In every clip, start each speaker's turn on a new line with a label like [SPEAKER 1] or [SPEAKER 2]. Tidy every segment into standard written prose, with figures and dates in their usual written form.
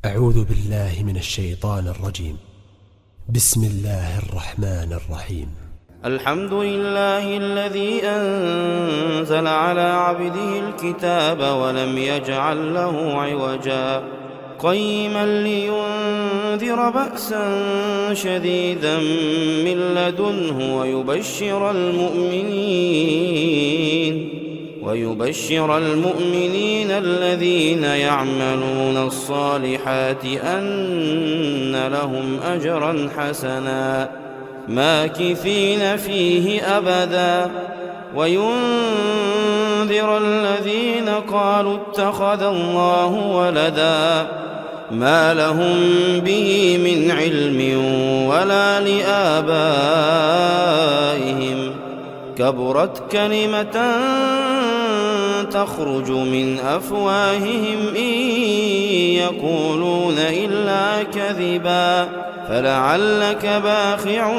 [SPEAKER 1] أعوذ بالله من الشيطان الرجيم. بسم الله الرحمن الرحيم.
[SPEAKER 2] الحمد لله الذي أنزل على عبده الكتاب ولم يجعل له عوجا قيما لينذر بأسا شديدا من لدنه ويبشر المؤمنين الذين يعملون الصالحات أن لهم أجرا حسنا ماكثين فيه أبدا وينذر الذين قالوا اتخذ الله ولدا ما لهم به من علم ولا لآبائهم كبرت كلمة تخرج من أفواههم إن يقولون إلا كذبا فلعلك باخع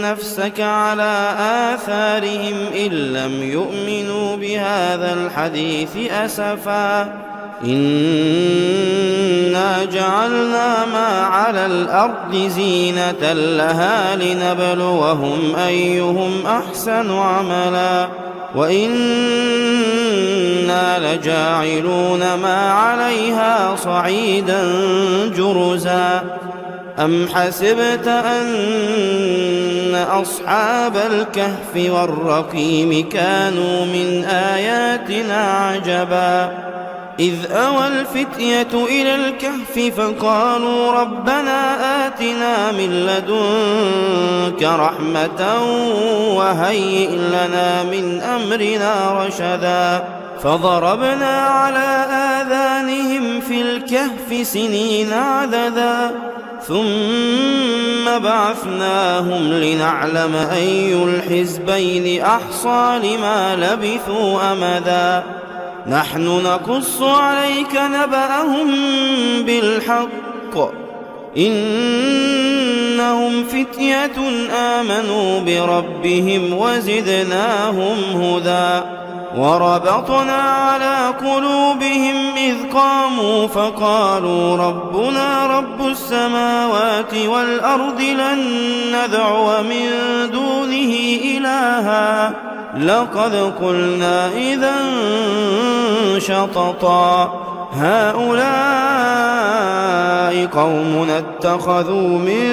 [SPEAKER 2] نفسك على آثارهم إن لم يؤمنوا بهذا الحديث أسفا إنا جعلنا ما على الأرض زينة لها لنبلوهم أيهم أحسن عملا وإنا لجاعلون ما عليها صعيدا جرزا أم حسبت أن أصحاب الكهف والرقيم كانوا من آياتنا عجبا إذ أوى الفتية إلى الكهف فقالوا ربنا آتنا من لدنك رحمة وهيئ لنا من أمرنا رشدا فضربنا على آذانهم في الكهف سنين عددا ثم بعثناهم لنعلم أي الحزبين أحصى لما لبثوا أمدا نحن نقص عليك نبأهم بالحق إنهم فتية آمنوا بربهم وزدناهم هدى وربطنا على قلوبهم إذ قاموا فقالوا ربنا رب السماوات والأرض لن ندعو من دونه إلها لقد قلنا إذا شططا هؤلاء قوم اتخذوا من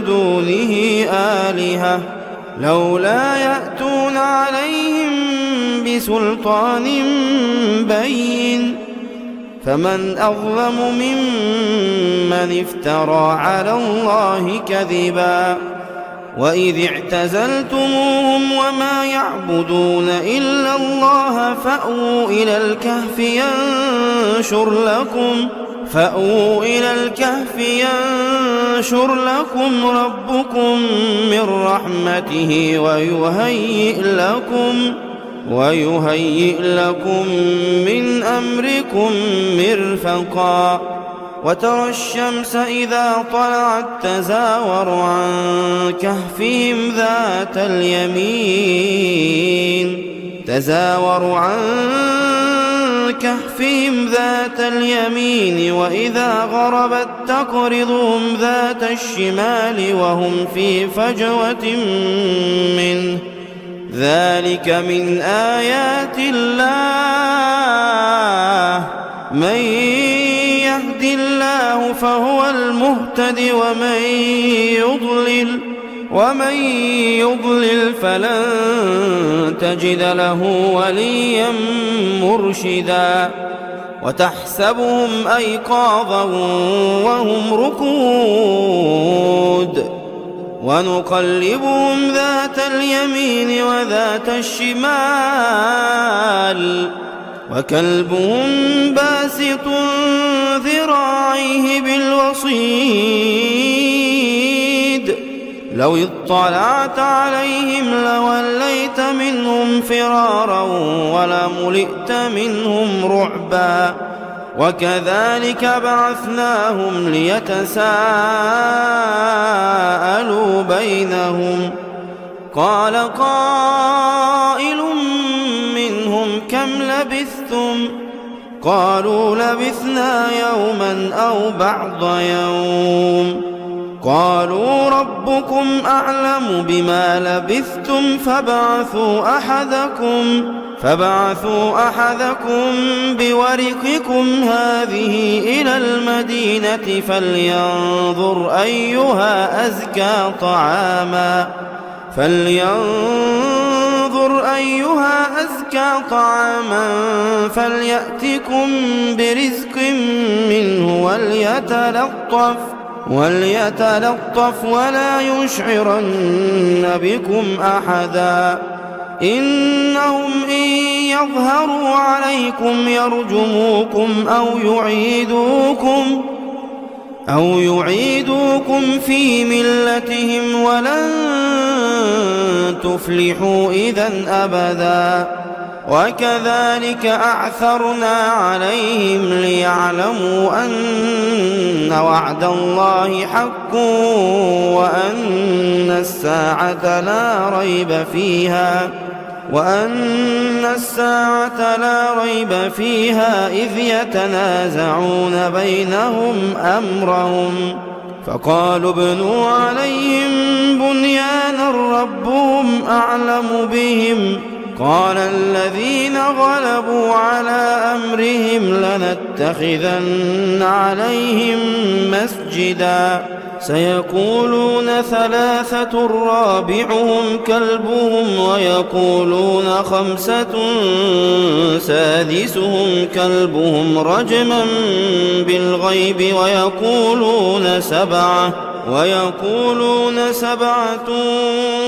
[SPEAKER 2] دونه آلهة لولا يأتون عليهم بسلطان بين فمن أظلم ممن افترى على الله كذبا وإذ اعتزلتموهم وما يعبدون إلا الله فأووا إلى الكهف ينشر لكم ربكم من رحمته ويهيئ لكم من أمركم مرفقا وترى الشمس إذا طلعت تزاور عن كهفهم ذات اليمين وإذا غربت تقرضهم ذات الشمال وهم في فجوة منه ذلك من آيات الله من يهد الله فهو المهتد ومن يضلل فلن تجد له وليا مرشدا وتحسبهم أيقاظا وهم رقود ونقلبهم ذات اليمين وذات الشمال وكلبهم باسط ذراعيه بالوصيد لو اطلعت عليهم لوليت منهم فرارا ولملئت منهم رعبا وكذلك بعثناهم ليتساءلوا بينهم قال قائل منهم كم لبثتم قالوا لبثنا يوما أو بعض يوم قالوا ربكم أعلم بما لبثتم فابعثوا أحدكم بورقكم هذه إلى المدينة فلينظر أيها أزكى طعاما فليأتكم برزق منه وليتلطف ولا يشعرن بكم أحدا إنهم إن يظهروا عليكم يرجموكم أو يعيدوكم في ملتهم ولن تفلحوا إذا أبدا وكذلك أعثرنا عليهم ليعلموا أن وعد الله حق وأن الساعة لا ريب فيها إذ يتنازعون بينهم أمرهم فقالوا ابنوا عليهم بنيانا ربهم أعلم بهم قال الذين غلبوا على أمرهم لنتخذن عليهم مسجدا سيقولون 3 رابعهم كلبهم ويقولون 5 سادسهم كلبهم رجما بالغيب ويقولون 7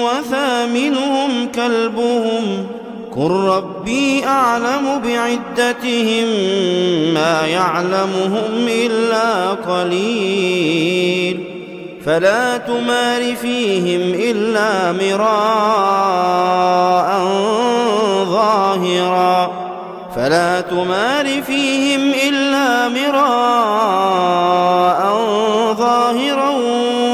[SPEAKER 2] وثامنهم كلبهم قل ربي أعلم بعدتهم ما يعلمهم إلا قليل فلا تمار فيهم إلا مراء ظاهرا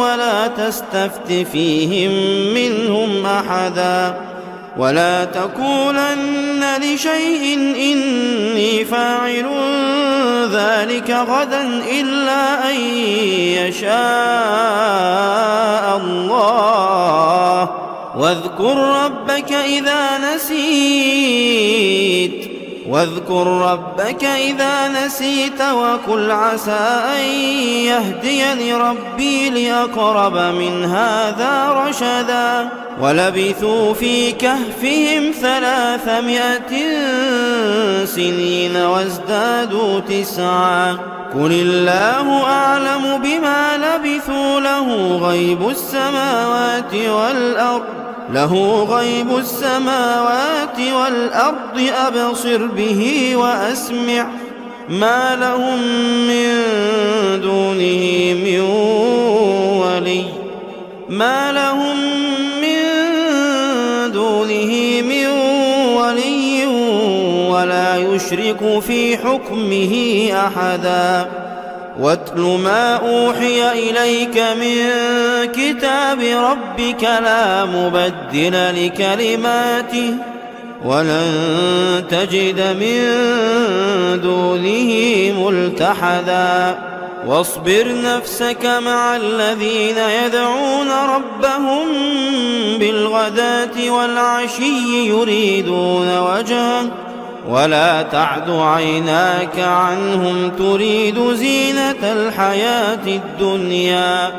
[SPEAKER 2] ولا تستفت فيهم منهم أحدا ولا تقولن لشيء إني فاعل ذلك غدا إلا أن يشاء الله واذكر ربك إذا نسيت وقل عسى أن يهديني ربي لأقرب من هذا رشدا ولبثوا في كهفهم 300 سنين وازدادوا 9 قل الله أعلم بما لبثوا له غيب السماوات والأرض أبصر به وأسمع ما لهم من دونه من ولي ولا يشرك في حكمه أحدا واتل ما أوحي إليك من كتاب ربك لا مبدل لكلماته ولن تجد من دونه ملتحدا واصبر نفسك مع الذين يدعون ربهم بالغداة والعشي يريدون وجهه ولا تعد عيناك عنهم تريد زينة الحياة الدنيا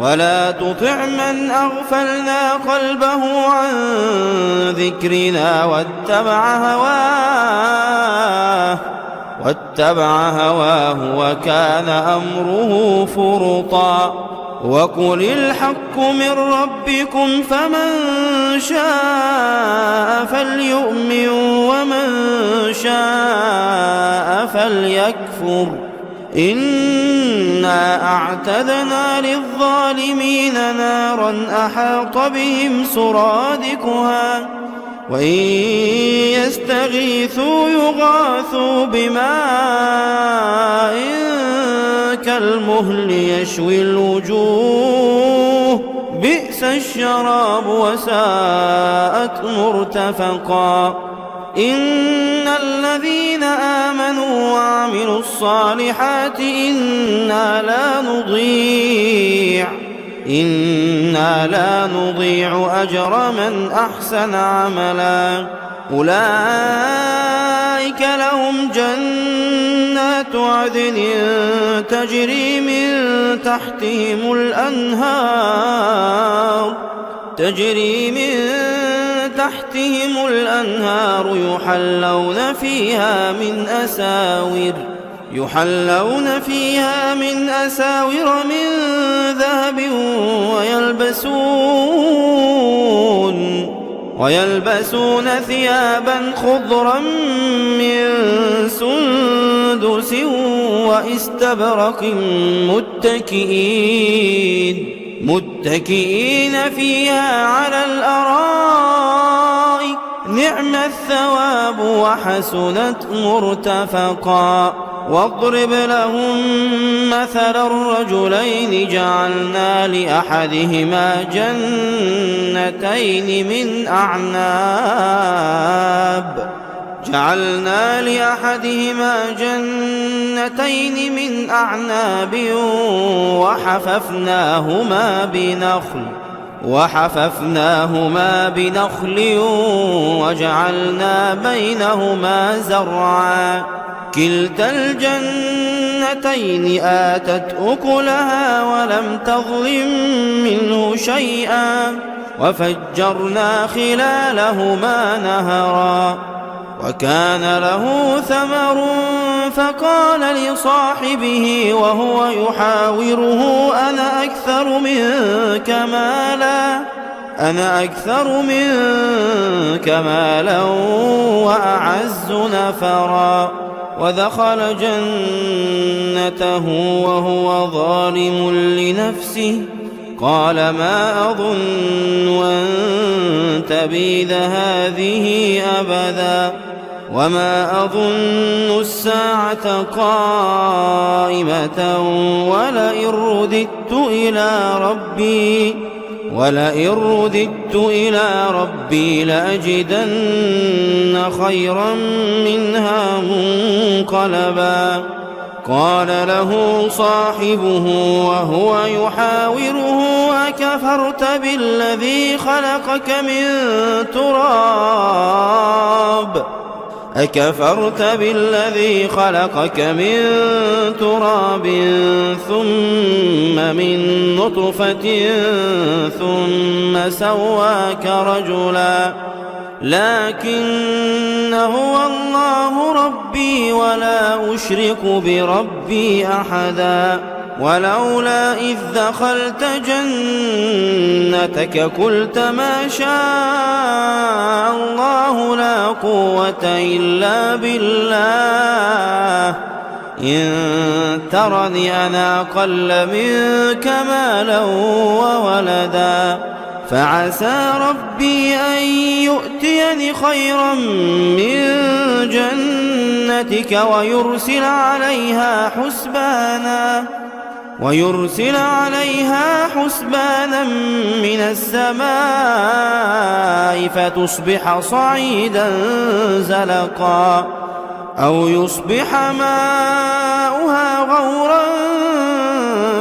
[SPEAKER 2] ولا تطع من أغفلنا قلبه عن ذكرنا واتبع هواه وكان أمره فرطا وقل الحق من ربكم فمن شاء فليؤمن ومن شاء فليكفر إنا أعتدنا للظالمين نارا أحاط بهم سرادقها وإن يستغيثوا يغاثوا بماء كالمهل يشوي الوجوه بئس الشراب وساءت مرتفقا إن الذين آمنوا وعملوا الصالحات إنا لا نضيع أجر من أحسن عملا. أولئك لهم جنات عدن تجري من تحتهم الأنهار يحلون فيها من أساور من ذهب ويلبسون ثيابا خضرا من سندس وإستبرق متكئين فيها على الأرائك نعم الثواب وحسنت مرتفقا. واضرب لهم مثل الرجلين جعلنا لأحدهما جنتين من أعناب وحففناهما بنخل وجعلنا بينهما زرعا. كلتا الجنتين آتت أكلها ولم تظلم منه شيئا وفجرنا خلالهما نهرا. وكان له ثمر فقال لصاحبه وهو يحاوره أنا أكثر منك مالا وأعز نفرا. ودخل جنته وهو ظالم لنفسه قال ما أظن أن تبيد هذه أبدا وما أظن الساعة قائمة ولئن رددت إلى ربي لأجدن خيرا منها منقلبا. قال له صاحبه وهو يحاوره أكفرت بالذي خلقك من تراب ثم من نطفة ثم سواك رجلا لكن هو الله ربي ولا أشرك بربي أحدا. ولولا إذ دخلت جنتك قلت ما شاء الله لا قوة إلا بالله إن ترني أنا أقل منك مالا وولدا فعسى ربي أن يؤتيني خيرا من جنتك ويرسل عليها حسبانا من السماء فتصبح صعيدا زلقا أو يصبح ماؤها غورا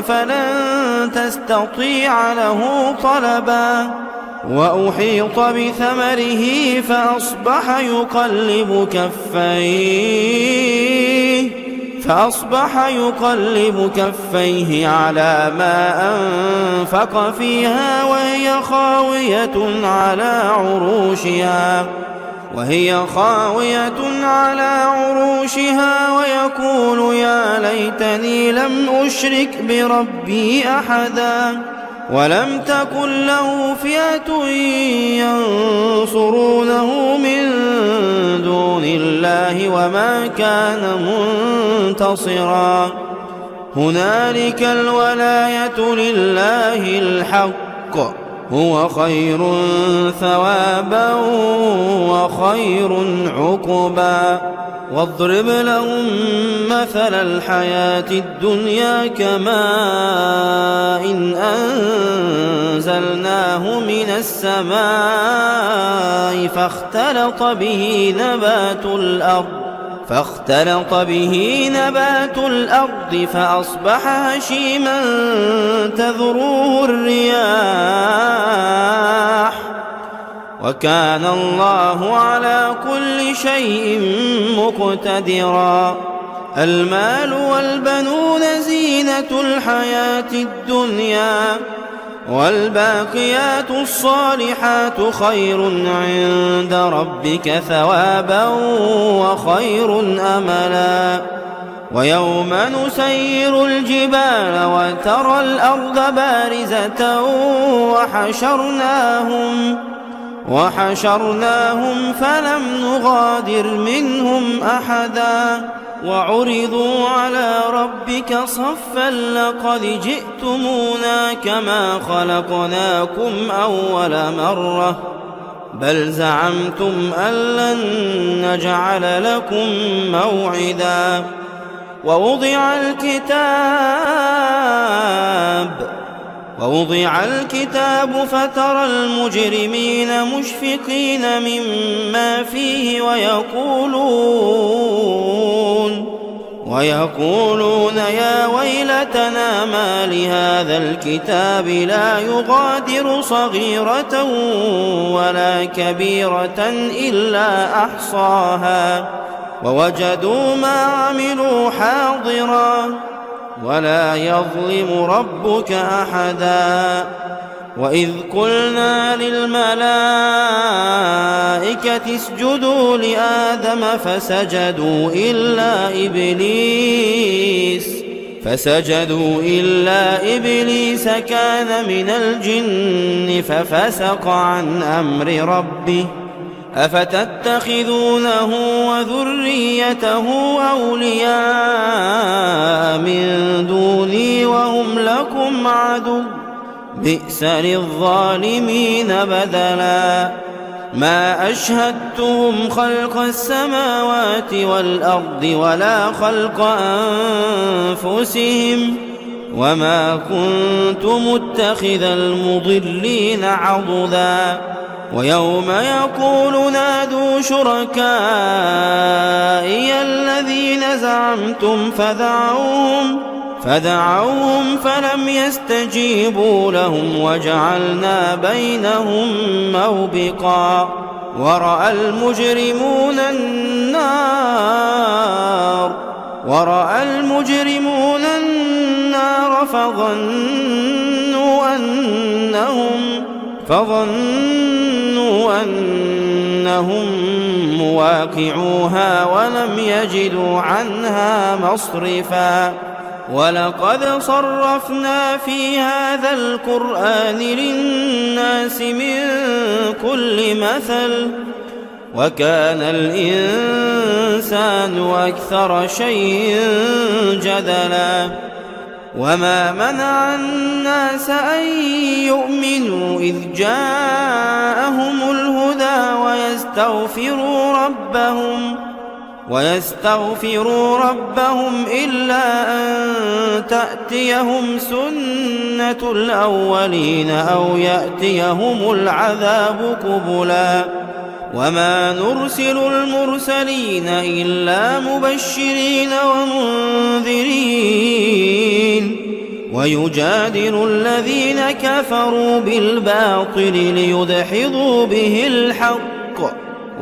[SPEAKER 2] فلن تستطيع له طلبا. وأحيط بثمره فأصبح يقلب كفيه على ما أنفق فيها وهي خاوية على عروشها ويقول يا ليتني لم أشرك بربي أحدا ولم تكن له فئة ينصرونه من دون الله وما كان منتصرا. هنالك الولاية لله الحق هو خير ثوابا وخير عقبا. واضرب لهم مثل الحياة الدنيا كماء إن أنزلناه من السماء فاختلط به نبات الأرض فأصبح هشيما تذروه الرياح وكان الله على كل شيء مقتدرا. المال والبنون زينة الحياة الدنيا والباقيات الصالحات خير عند ربك ثوابا وخير أملا. ويوم نسير الجبال وترى الأرض بارزة وحشرناهم فلم نغادر منهم أحدا وعرضوا على ربك صفا لقد جئتمونا كما خلقناكم أول مرة بل زعمتم أن لن نجعل لكم موعدا. ووضع الكتاب فترى المجرمين مشفقين مما فيه ويقولون يا ويلتنا ما لهذا الكتاب لا يغادر صغيرة ولا كبيرة إلا أحصاها ووجدوا ما عملوا حاضرا ولا يظلم ربك أحدا. وإذ قلنا للملائكة اسجدوا لآدم فسجدوا إلا إبليس كان من الجن ففسق عن أمر ربه أفتتخذونه وذريته أولياء من دوني وهم لكم عدو بئس للظالمين بدلا. ما أشهدتهم خلق السماوات والأرض ولا خلق أنفسهم وما كنت متخذ المضلين عضدا. ويوم يقول نادوا شركائي الذين زعمتم فدعوهم فلم يستجيبوا لهم وجعلنا بينهم موبقا. ورأى المجرمون النار فظنوا أنهم مواقعوها ولم يجدوا عنها مصرفا. ولقد صرفنا في هذا القرآن للناس من كل مثل وكان الإنسان أكثر شيء جدلا. وما منع الناس أن يؤمنوا إذ جاءهم الهدى ويستغفروا ربهم إلا أن تأتيهم سنة الأولين أو يأتيهم العذاب قبلا. وما نرسل المرسلين إلا مبشرين ومنذرين ويجادل الذين كفروا بالباطل ليدحضوا به الحق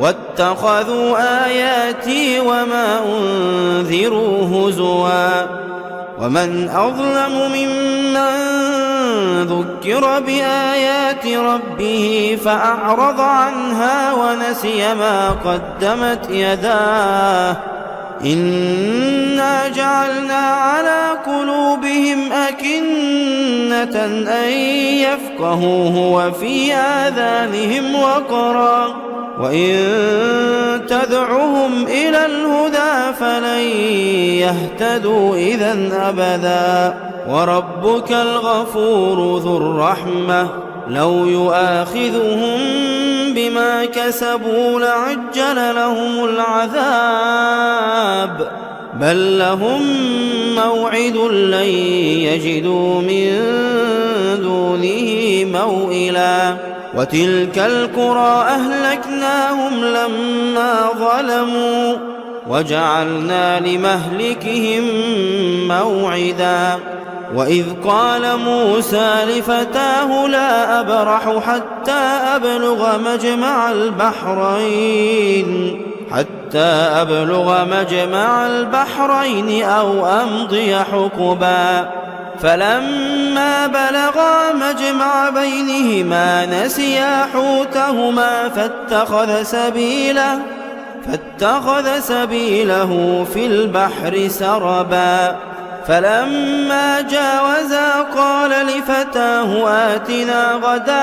[SPEAKER 2] واتخذوا آياتي وما أنذروا هزوا. ومن أظلم ممن ذكر بآيات ربه فأعرض عنها ونسي ما قدمت يداه إنا جعلنا على قلوبهم أكنة أن يفقهوه وفي آذانهم وقرا وإن تدعهم إلى الهدى فلن يهتدوا إذا أبدا. وربك الغفور ذو الرحمة لو يؤاخذهم بما كسبوا لعجل لهم العذاب بل لهم موعد لن يجدوا من دونه موئلا وتلك القرى أهلكناهم لما ظلموا وجعلنا لمهلكهم موعدا وإذ قال موسى لفتاه لا أبرح حتى أبلغ مجمع البحرين أو أمضي حقبا فلما بلغا مجمع بينهما نسيا حوتهما فاتخذ سبيله في البحر سربا فلما جاوزا قال لفتاه آتنا غداءنا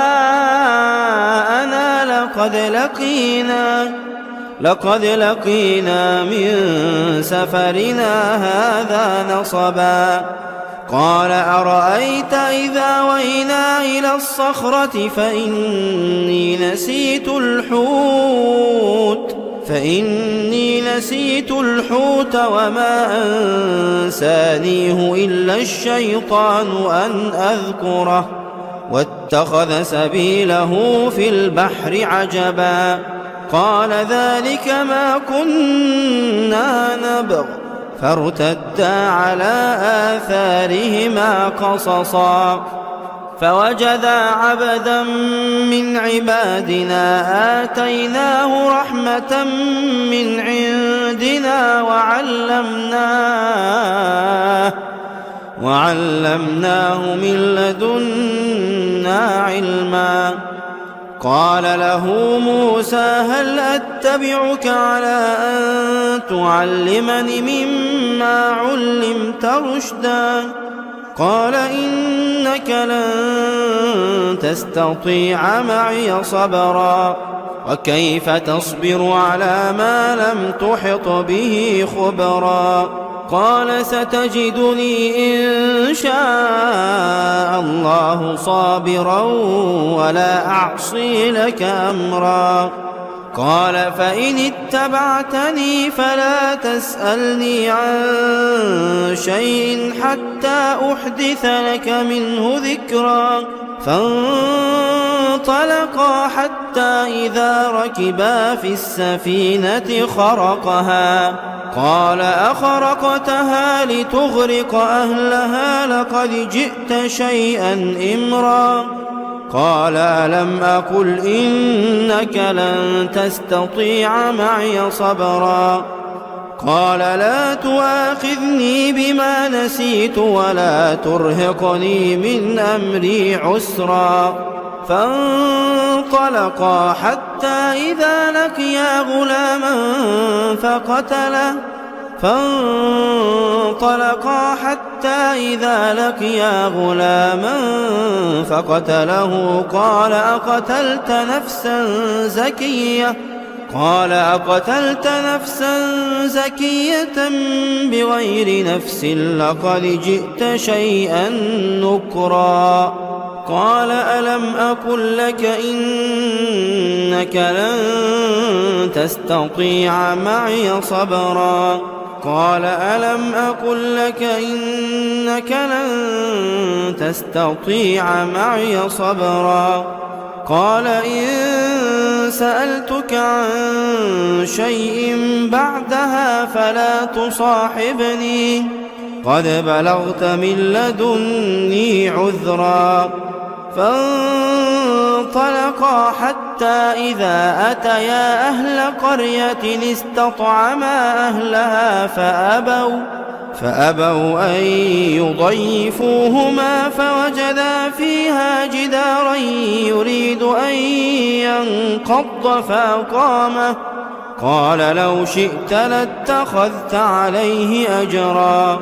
[SPEAKER 2] لقد لقينا من سفرنا هذا نصبا قال أرأيت إذا وينا إلى الصخرة فإني نسيت الحوت وما أنسانيه إلا الشيطان أن أذكره واتخذ سبيله في البحر عجبا قال ذلك ما كنا نبغ فارتدا على آثارهما قصصا فوجدا عبدا من عبادنا آتيناه رحمة من عندنا وعلمناه من لدنا علما قال له موسى هل أتبعك على أن تعلمني مما علمت رشدا قال إنك لن تستطيع معي صبرا وكيف تصبر على ما لم تحط به خبرا قال ستجدني إن شاء الله صابرا ولا أعصي لك أمرا قال فإن اتبعتني فلا تسألني عن شيء حتى أحدث لك منه ذكرا فانطلقا حتى إذا ركبا في السفينة خرقها قال أخرقتها لتغرق أهلها لقد جئت شيئا إمرا قال ألم أقل إنك لن تستطيع معي صبرا قال لا تؤاخذني بما نسيت ولا ترهقني من أمري عسرا فانطلقا حتى إذا لقيا غلاما فقتله قال أقتلت نفسا زكية بغير نفس لقد جئت شيئا نكرا قال ألم أقل لك إنك لن تستطيع معي صبرا قال ألم أقل لك إنك لن تستطيع معي صبرا قال إن سألتك عن شيء بعدها فلا تصاحبني قد بلغت من لدني عذرا فانطلقا حتى إذا أتيا أهل قرية استطعما أهلها فأبوا أن يضيفوهما فوجدا فيها جدارا يريد أن ينقض فأقامه قال لو شئت لاتخذت عليه أجرا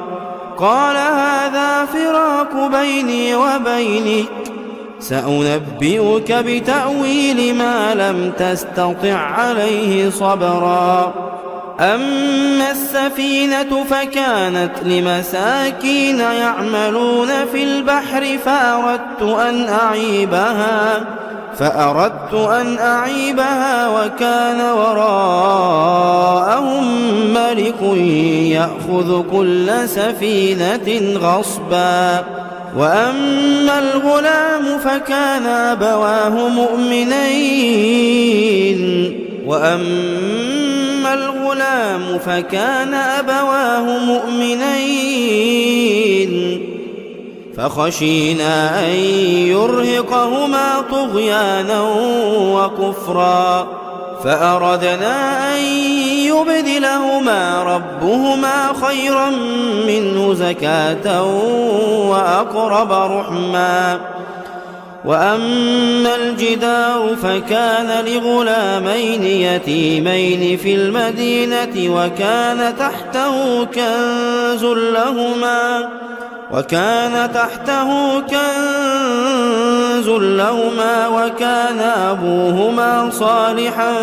[SPEAKER 2] قال هذا فراق بيني وبينك سأنبئك بتأويل ما لم تستطع عليه صبرا أما السفينة فكانت لمساكين يعملون في البحر فأردت أن أعيبها وكان وراءهم ملك يأخذ كل سفينة غصبا. وأما الغلام فكان أبواه مؤمنين فخشينا أن يرهقهما طغيانا وكفرا فأردنا أن يبدلهما ربهما خيرا منه زكاة وأقرب رحما. وأما الجدار فكان لغلامين يتيمين في المدينة وكان تحته كنز لهما وكان أبوهما صالحا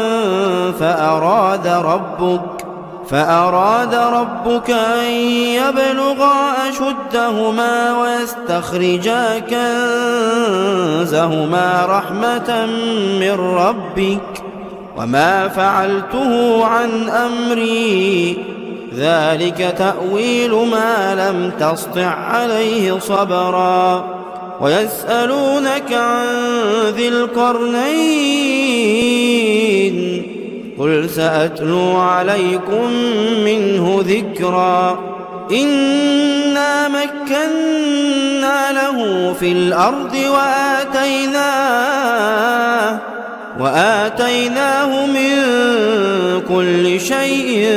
[SPEAKER 2] فأراد ربك أن يبلغا أشدهما ويستخرجا كنزهما رحمة من ربك وما فعلته عن أمري ذلك تأويل ما لم تسطع عليه صبرا. ويسألونك عن ذي القرنين قل سأتلو عليكم منه ذكرا. إنا مكنا له في الأرض وآتيناه من كل شيء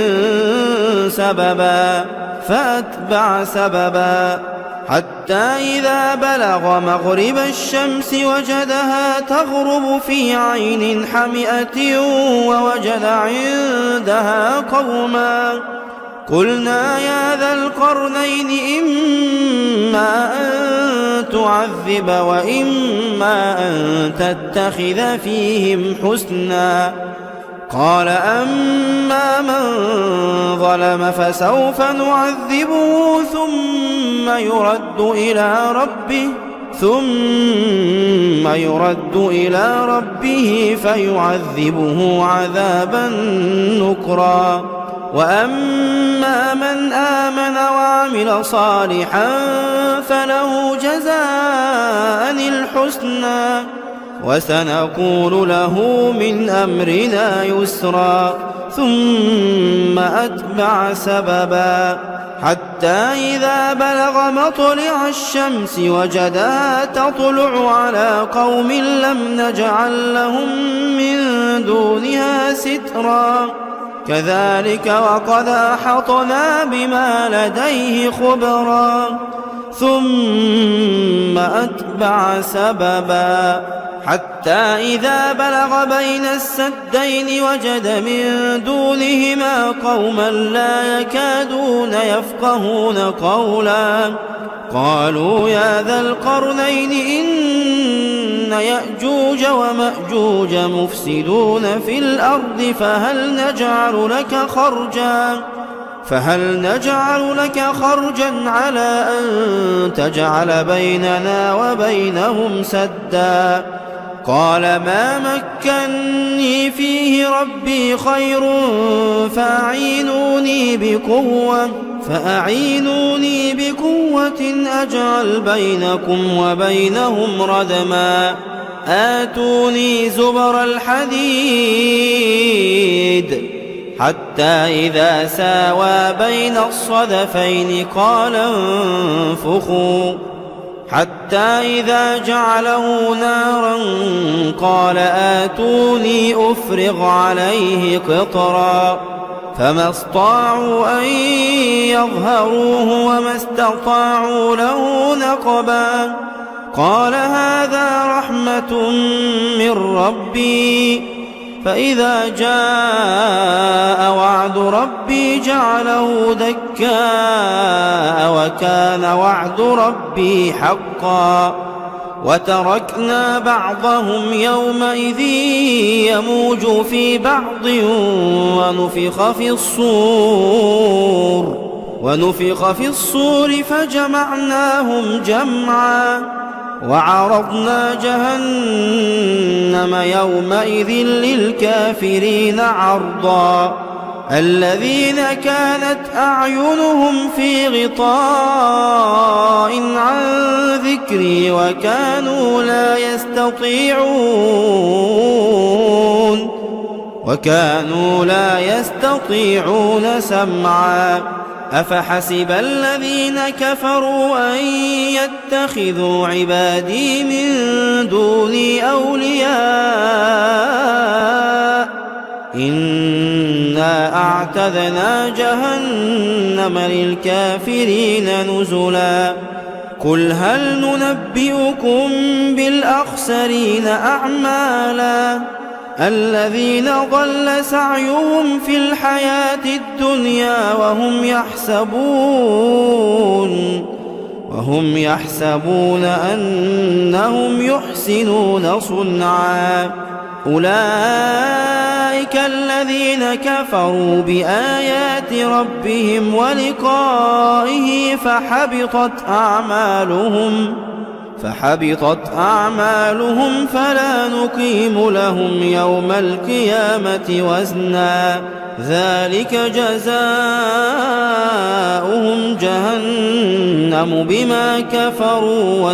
[SPEAKER 2] سببا فأتبع سببا حتى إذا بلغ مغرب الشمس وجدها تغرب في عين حمئة ووجد عندها قوما قلنا يا ذا القرنين إما أن تعذب وإما أن تتخذ فيهم حسنا. قال أما من ظلم فسوف نعذبه ثم يرد إلى ربه فيعذبه عذابا نكرا. وأما من آمن وعمل صالحا فله جزاء الحسنى وسنقول له من أمرنا يسرا. ثم أتبع سببا حتى إذا بلغ مطلع الشمس وجدها تطلع على قوم لم نجعل لهم من دونها سترا كذلك وقد أحطنا بما لديه خبرا. ثم أتبع سببا حتى إذا بلغ بين السدين وجد من دونهما قوما لا يكادون يفقهون قولا قالوا يا ذا القرنين إن يأجوج ومأجوج مفسدون في الأرض فهل نجعل لك خرجا على أن تجعل بيننا وبينهم سدا. قال ما مكني فيه ربي خير فأعينوني بقوة أجعل بينكم وبينهم ردما. آتوني زبر الحديد حتى إذا ساوى بين الصدفين قال انفخوا حتى إذا جعله نارا قال آتوني أفرغ عليه قطرا فما استطاعوا أن يظهروه وما استطاعوا له نقبا. قال هذا رحمة من ربي فإذا جاء وعد ربي جعله دكاء وكان وعد ربي حقا. وتركنا بعضهم يومئذ يموج في بعض ونفخ في الصور فجمعناهم جمعا وعرضنا جهنم يومئذ للكافرين عرضا الذين كانت أعينهم في غطاء عن ذكري وكانوا لا يستطيعون سمعا أفحسب الذين كفروا أن يتخذوا عبادي من دوني أولياء إنا أعتدنا جهنم للكافرين نزلا قل هل ننبئكم بالأخسرين أعمالا الذين ضل سعيهم في الحياة الدنيا وهم يحسبون أنهم يحسنون صنعا أولئك الذين كفروا بآيات ربهم ولقائه فحبطت أعمالهم فلا نقيم لهم يوم القيامة وزنا ذلك جزاؤهم جهنم بما كفروا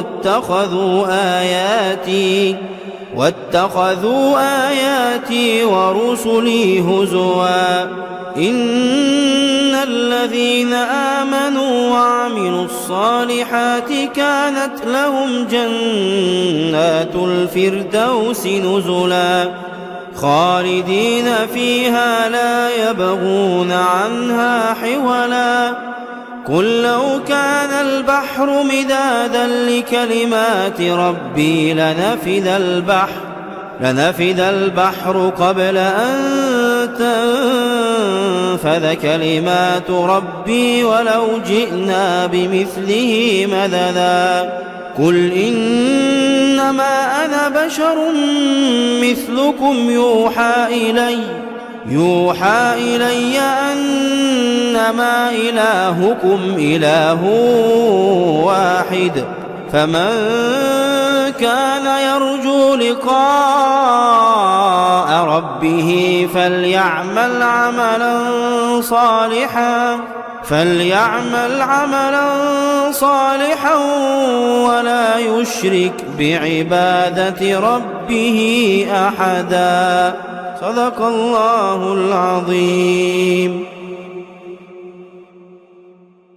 [SPEAKER 2] واتخذوا آياتي ورسلي هزوا إن الذين آمنوا وعملوا الصالحات كانت لهم جنات الفردوس نزلا خالدين فيها لا يبغون عنها حولا قل لو كان البحر مدادا لكلمات ربي لنفد البحر قبل أن تنفذ كلمات ربي ولو جئنا بمثله مددا قل إنما أنا بشر مثلكم يوحى إلي أنما إلهكم إله واحد فمن كان يرجو لقاء ربه فليعمل عملا صالحا ولا يشرك بعبادة ربه أحدا صدق الله العظيم.